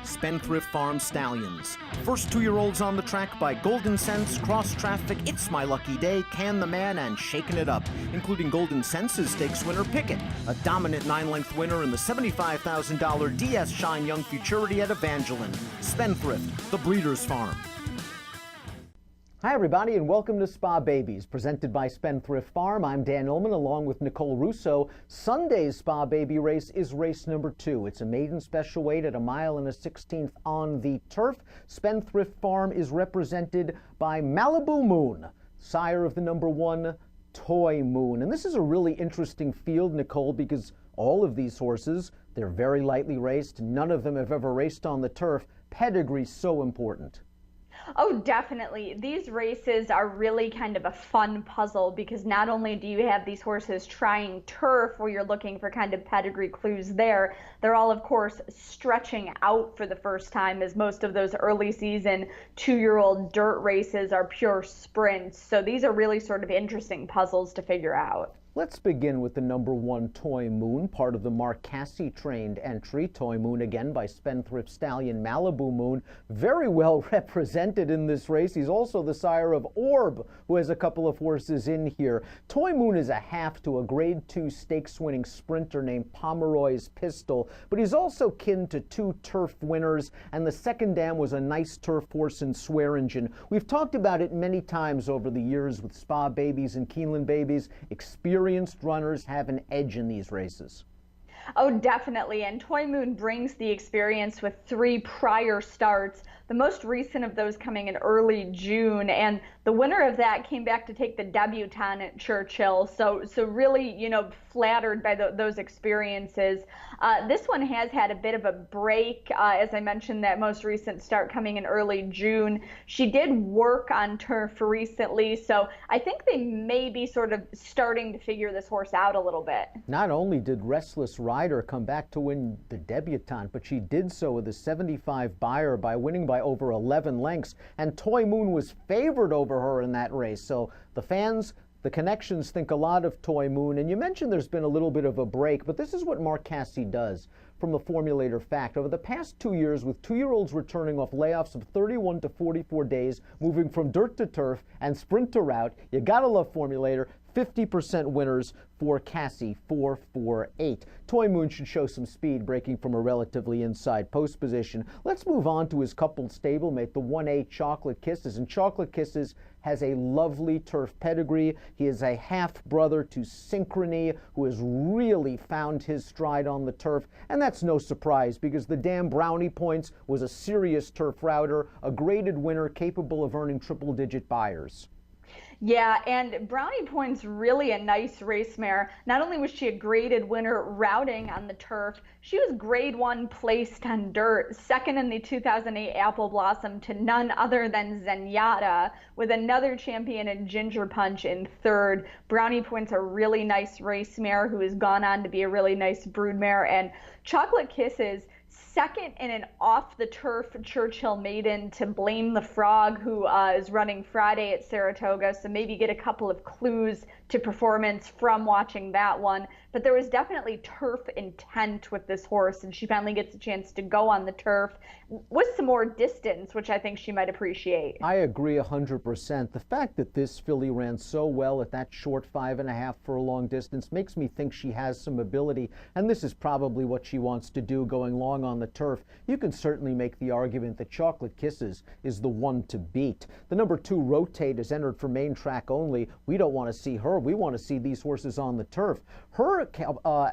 Spendthrift Farm Stallions. First 2-year-olds on the track by Golden Sense, Cross Traffic, It's My Lucky Day, Can the Man, and Shaking It Up, including Golden Sense's stakes winner Pickett, a dominant 9-length winner in the $75,000 DS Shine Young Futurity at Evangeline. Spendthrift, the Breeders' Farm. Hi everybody and welcome to Spa Babies, presented by Spendthrift Farm. I'm Dan Illman along with Nicole Russo. Sunday's Spa Baby race is race number 2. It's a maiden special weight at 1 1/16 on the turf. Spendthrift Farm is represented by Malibu Moon, sire of the number 1 Toy Moon. And this is a really interesting field, Nicole, because all of these horses, they're very lightly raced. None of them have ever raced on the turf. Pedigree's so important. Oh, definitely. These races are really kind of a fun puzzle because not only do you have these horses trying turf where you're looking for kind of pedigree clues there, they're all, of course, stretching out for the first time, as most of those early season 2-year-old dirt races are pure sprints. So these are really sort of interesting puzzles to figure out. Let's begin with the number 1 Toy Moon, part of the Mark Casse trained entry. Toy Moon, again, by Spendthrift Stallion Malibu Moon. Very well represented in this race. He's also the sire of Orb, who has a couple of horses in here. Toy Moon is a half to a Grade 2 stakes-winning sprinter named Pomeroy's Pistol, but he's also kin to 2 turf winners, and the second dam was a nice turf horse in Swearingen. We've talked about it many times over the years with Spa Babies and Keeneland Babies. Experienced runners have an edge in these races. Oh, definitely. And Toy Moon brings the experience with 3 prior starts, the most recent of those coming in early June. And the winner of that came back to take the debutante at Churchill. So really, flattered by those experiences. This one has had a bit of a break. As I mentioned, that most recent start coming in early June. She did work on turf recently. So I think they may be sort of starting to figure this horse out a little bit. Not only did Restless Rider come back to win the debutante, but she did so with a 75 buyer by winning by over 11 lengths. And Toy Moon was favored over her in that race. So the fans, the connections think a lot of Toy Moon. And you mentioned there's been a little bit of a break, but this is what Mark Casse does from the Formulator Fact. Over the past 2 years, with 2-year-olds returning off layoffs of 31 to 44 days, moving from dirt to turf and sprint to route, you gotta love Formulator. 50% winners for Casse, 448. Toy Moon should show some speed, breaking from a relatively inside post position. Let's move on to his coupled stablemate, the 1A Chocolate Kisses. And Chocolate Kisses has a lovely turf pedigree. He is a half-brother to Synchrony, who has really found his stride on the turf. And that's no surprise, because the dam Brownie Points was a serious turf router, a graded winner capable of earning triple-digit buyers. Yeah, and Brownie Point's really a nice race mare. Not only was she a graded winner routing on the turf, she was grade 1 placed on dirt, second in the 2008 Apple Blossom to none other than Zenyatta, with another champion in Ginger Punch in third. Brownie Point's a really nice race mare who has gone on to be a really nice brood mare, and Chocolate Kisses second in an off-the-turf Churchill maiden to Blame the Frog, who is running Friday at Saratoga, so maybe get a couple of clues to performance from watching that one. But there was definitely turf intent with this horse, and she finally gets a chance to go on the turf with some more distance, which I think she might appreciate. I agree 100%. The fact that this filly ran so well at that short 5.5 for a long distance makes me think she has some ability, and this is probably what she wants to do going long on the turf. You can certainly make the argument that Chocolate Kisses is the one to beat. The number 2 Rotate is entered for main track only. We don't want to see her. We want to see these horses on the turf. Her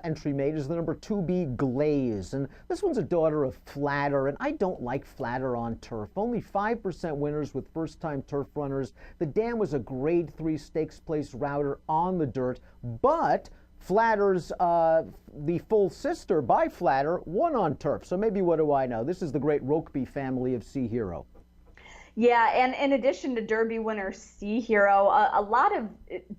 entry mate is the number 2B Glaze, and this one's a daughter of Flatter, and I don't like Flatter on turf. Only 5% winners with first-time turf runners. The dam was a grade 3 stakes place router on the dirt, but Flatter's, the full sister by Flatter, won on turf. So maybe what do I know? This is the great Rokeby family of Sea Hero. Yeah, and in addition to Derby winner Sea Hero, a lot of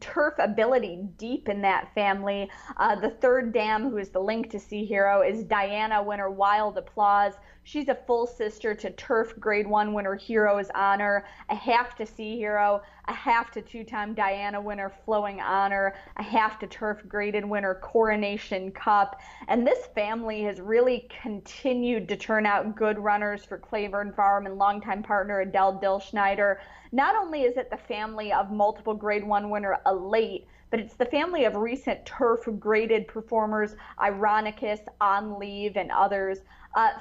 turf ability deep in that family. The third dam, who is the link to Sea Hero, is Diana winner Wild Applause. She's a full sister to turf grade 1 winner Hero's Honor, a half to Sea Hero. a half to two-time Diana winner, Flowing Honor, a half to turf graded winner, Coronation Cup. And this family has really continued to turn out good runners for Clavern Farm and longtime partner Adele Dilschneider. Not only is it the family of multiple Grade 1 winner Elate, but it's the family of recent turf graded performers, Ironicus, On Leave, and others.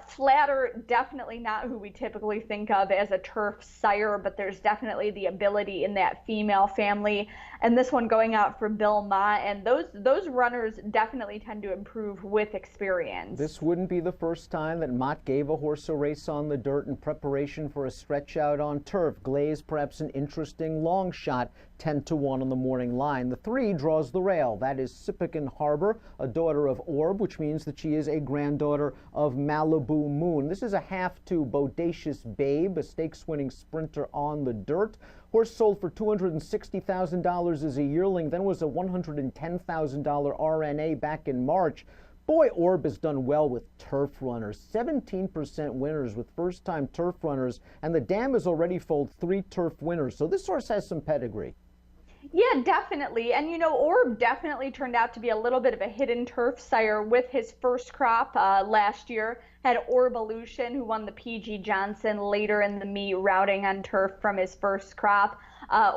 Flatter, definitely not who we typically think of as a turf sire, but there's definitely the ability in that female family. And this one going out for Bill Mott, and those runners definitely tend to improve with experience. This wouldn't be the first time that Mott gave a horse a race on the dirt in preparation for a stretch out on turf. Glaze, perhaps an interesting long shot, 10-1 on the morning line. The 3 draws the rail. That is Sipican Harbor, a daughter of Orb, which means that she is a granddaughter of Malibu Moon. This is a half to Bodacious Babe, a stakes-winning sprinter on the dirt. Horse sold for $260,000 as a yearling, then was a $110,000 RNA back in March. Boy, Orb has done well with turf runners. 17% winners with first-time turf runners, and the dam has already foaled 3 turf winners, so this horse has some pedigree. Yeah, definitely. And, Orb definitely turned out to be a little bit of a hidden turf sire with his first crop last year. Had Orvolution, who won the P.G. Johnson later in the meet, routing on turf from his first crop.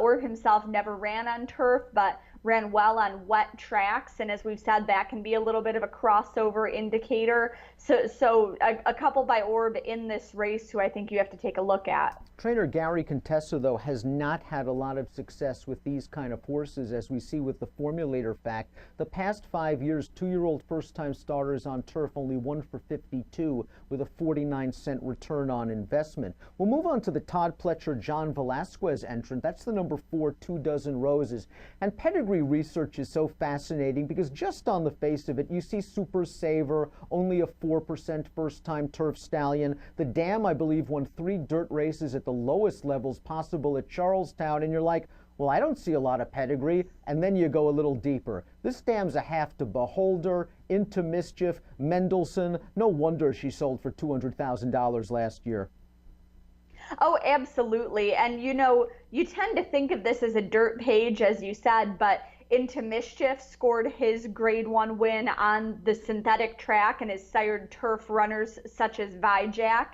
Orb himself never ran on turf, but ran well on wet tracks, and as we've said, that can be a little bit of a crossover indicator. So a couple by Orb in this race who I think you have to take a look at. Trainer Gary Contessa, though, has not had a lot of success with these kind of horses, as we see with the Formulator fact. The past 5 years, 2-year-old first-time starters on turf only 1 for 52 with a 49-cent return on investment. We'll move on to the Todd Pletcher, John Velasquez entrant. That's the number 4, 2 Dozen Roses. And pedigree research is so fascinating because just on the face of it, you see Super Saver, only a 4% first-time turf stallion. The Dam, I believe, won 3 dirt races at the lowest levels possible at Charlestown, and you're like, well, I don't see a lot of pedigree, and then you go a little deeper. This Dam's a half to Beholder, Into Mischief, Mendelssohn. No wonder she sold for $200,000 last year. Oh, absolutely. And you tend to think of this as a dirt page, as you said, but Into Mischief scored his Grade 1 win on the synthetic track and has sired turf runners such as Vijack.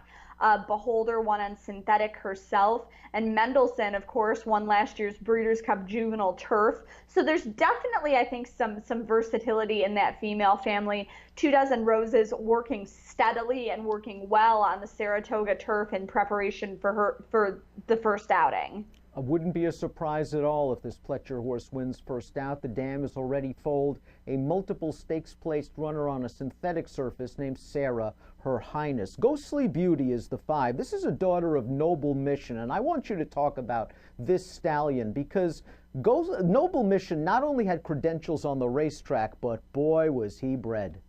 Beholder won on synthetic herself, and Mendelssohn, of course, won last year's Breeders' Cup Juvenile Turf. So there's definitely, I think, some versatility in that female family. 2 Dozen Roses working steadily and working well on the Saratoga turf in preparation for the first outing. It wouldn't be a surprise at all if this Pletcher horse wins first out. The Dam is already foaled a multiple stakes-placed runner on a synthetic surface named Sarah, Her Highness. Ghostly Beauty is the 5. This is a daughter of Noble Mission, and I want you to talk about this stallion because Noble Mission not only had credentials on the racetrack, but boy, was he bred.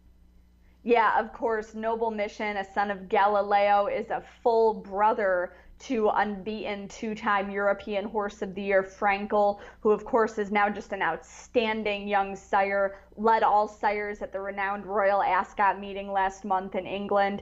Yeah, of course, Noble Mission, a son of Galileo, is a full brother to unbeaten 2-time European Horse of the Year Frankel, who of course is now just an outstanding young sire, led all sires at the renowned Royal Ascot meeting last month in England.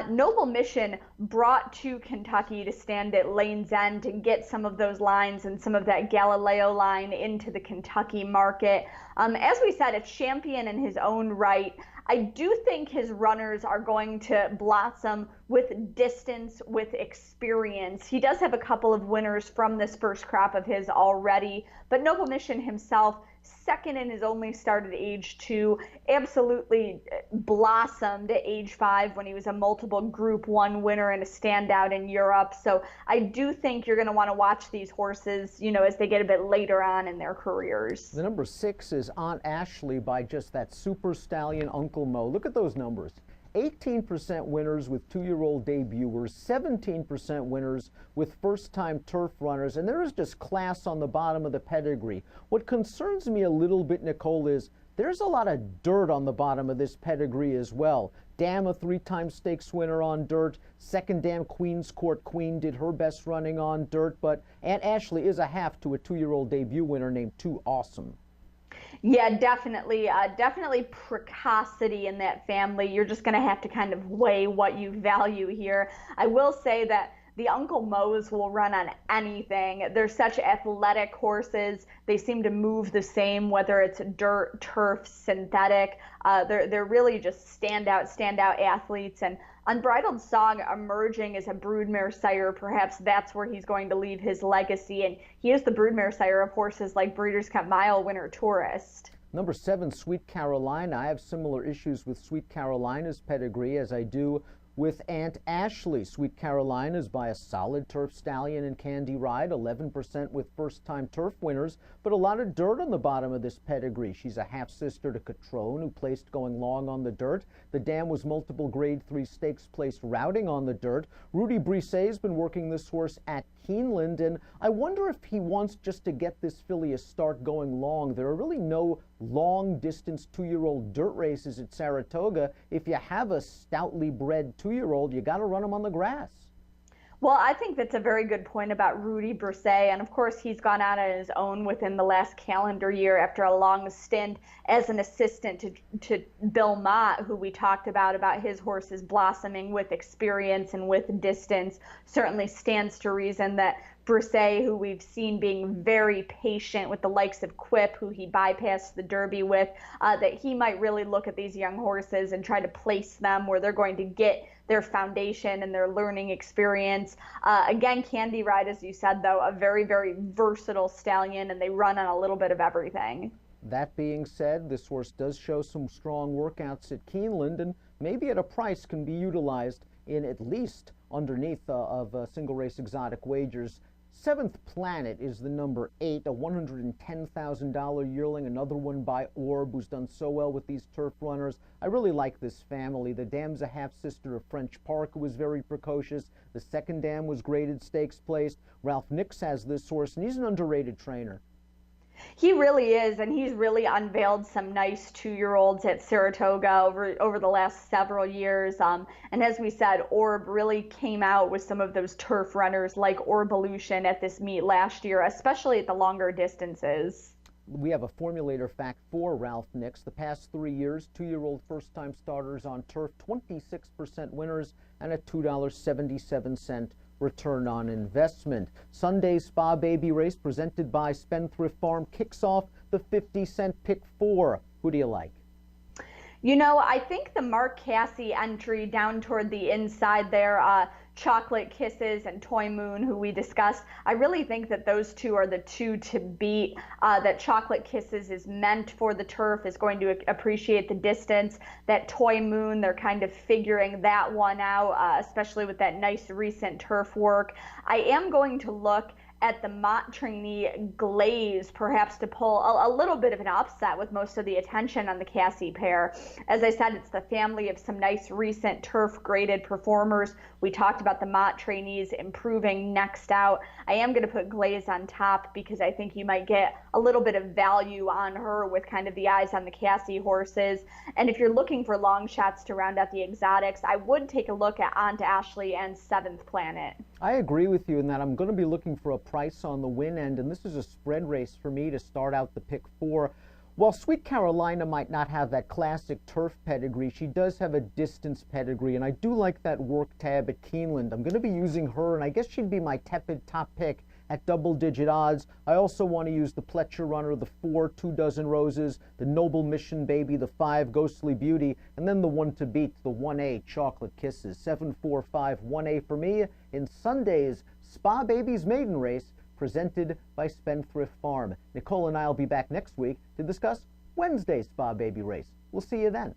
Noble Mission brought to Kentucky to stand at Lane's End to get some of those lines and some of that Galileo line into the Kentucky market. As we said, a champion in his own right. I do think his runners are going to blossom with distance, with experience. He does have a couple of winners from this first crop of his already, but Noble Mission himself, second in his only start at age 2, absolutely blossomed at age 5 when he was a multiple Group 1 winner and a standout in Europe. So I do think you're going to want to watch these horses, as they get a bit later on in their careers. The number 6 is Aunt Ashley by just that super stallion Uncle Mo. Look at those numbers. 18% winners with 2-year-old debuters, 17% winners with first-time turf runners, and there is just class on the bottom of the pedigree. What concerns me a little bit, Nicole, is there's a lot of dirt on the bottom of this pedigree as well. Dam, a 3-time stakes winner on dirt. Second Dam, Queen's Court Queen, did her best running on dirt, but Aunt Ashley is a half to a 2-year-old debut winner named Too Awesome. Yeah, definitely. Definitely precocity in that family. You're just going to have to kind of weigh what you value here. I will say that the Uncle Mo's will run on anything. They're such athletic horses. They seem to move the same, whether it's dirt, turf, synthetic. They're really just standout athletes. And Unbridled Song emerging as a broodmare sire, perhaps that's where he's going to leave his legacy. And he is the broodmare sire of horses like Breeders' Cup Mile winner Tourist. Number 7, Sweet Carolina. I have similar issues with Sweet Carolina's pedigree as I do with Aunt Ashley. Sweet Carolina is by a solid turf stallion in Candy Ride, 11% with first-time turf winners, but a lot of dirt on the bottom of this pedigree. She's a half-sister to Catrone, who placed going long on the dirt. The dam was multiple Grade 3 stakes placed routing on the dirt. Rudy Brisset's been working this horse at Keeneland, and I wonder if he wants just to get this filly a start going long. There are really no long-distance 2-year-old dirt races at Saratoga. If you have a stoutly bred 2-year-old, you got to run him on the grass. Well, I think that's a very good point about Rudy Brisset. And of course, he's gone out on his own within the last calendar year after a long stint as an assistant to Bill Mott, who we talked about his horses blossoming with experience and with distance. Certainly stands to reason that Brisset, who we've seen being very patient with the likes of Quip, who he bypassed the Derby with, that he might really look at these young horses and try to place them where they're going to get their foundation and their learning experience. Again, Candy Ride, as you said, though, a very, very versatile stallion, and they run on a little bit of everything. That being said, this horse does show some strong workouts at Keeneland, and maybe at a price can be utilized in at least underneath of single race exotic wagers. Seventh Planet is the number 8, a $110,000 yearling, another one by Orb, who's done so well with these turf runners. I really like this family. The dam's a half-sister of French Park, who was very precocious. The second dam was graded stakes placed. Ralph Nix has this horse, and he's an underrated trainer. He really is, and he's really unveiled some nice 2-year-olds at Saratoga over the last several years. And as we said, Orb really came out with some of those turf runners like Orbelution at this meet last year, especially at the longer distances. We have a formulator fact for Ralph Nix. The past 3 years, 2-year-old first-time starters on turf, 26% winners and a $2.77 return on investment. Sunday's Spa Baby race presented by Spendthrift Farm kicks off the 50-cent pick 4. Who do you like? You know, I think the Mark Cassie entry down toward the inside there, Chocolate Kisses and Toy Moon, who we discussed, I really think that those two are the two to beat, that Chocolate Kisses is meant for the turf, is going to appreciate the distance. That Toy Moon, they're kind of figuring that one out, especially with that nice recent turf work. I am going to look at the Mott trainee Glaze, perhaps to pull a little bit of an upset with most of the attention on the Cassie pair. As I said, it's the family of some nice recent turf graded performers. We talked about the Mott trainees improving next out. I am going to put Glaze on top because I think you might get a little bit of value on her with kind of the eyes on the Cassie horses. And if you're looking for long shots to round out the exotics, I would take a look at Aunt Ashley and Seventh Planet. I agree with you in that I'm going to be looking for a price on the win end, and this is a spread race for me to start out the pick 4. While Sweet Carolina might not have that classic turf pedigree, she does have a distance pedigree, and I do like that work tab at Keeneland. I'm going to be using her, and I guess she'd be my tepid top pick at double-digit odds. I also want to use the Pletcher Runner, the 4 2 Dozen Roses, the Noble Mission Baby, the 5 Ghostly Beauty, and then the one to beat, the 1A Chocolate Kisses. 7 4 5 1A for me in Sunday's Spa Babies Maiden Race, presented by Spendthrift Farm. Nicole and I will be back next week to discuss Wednesday's Spa Baby Race. We'll see you then.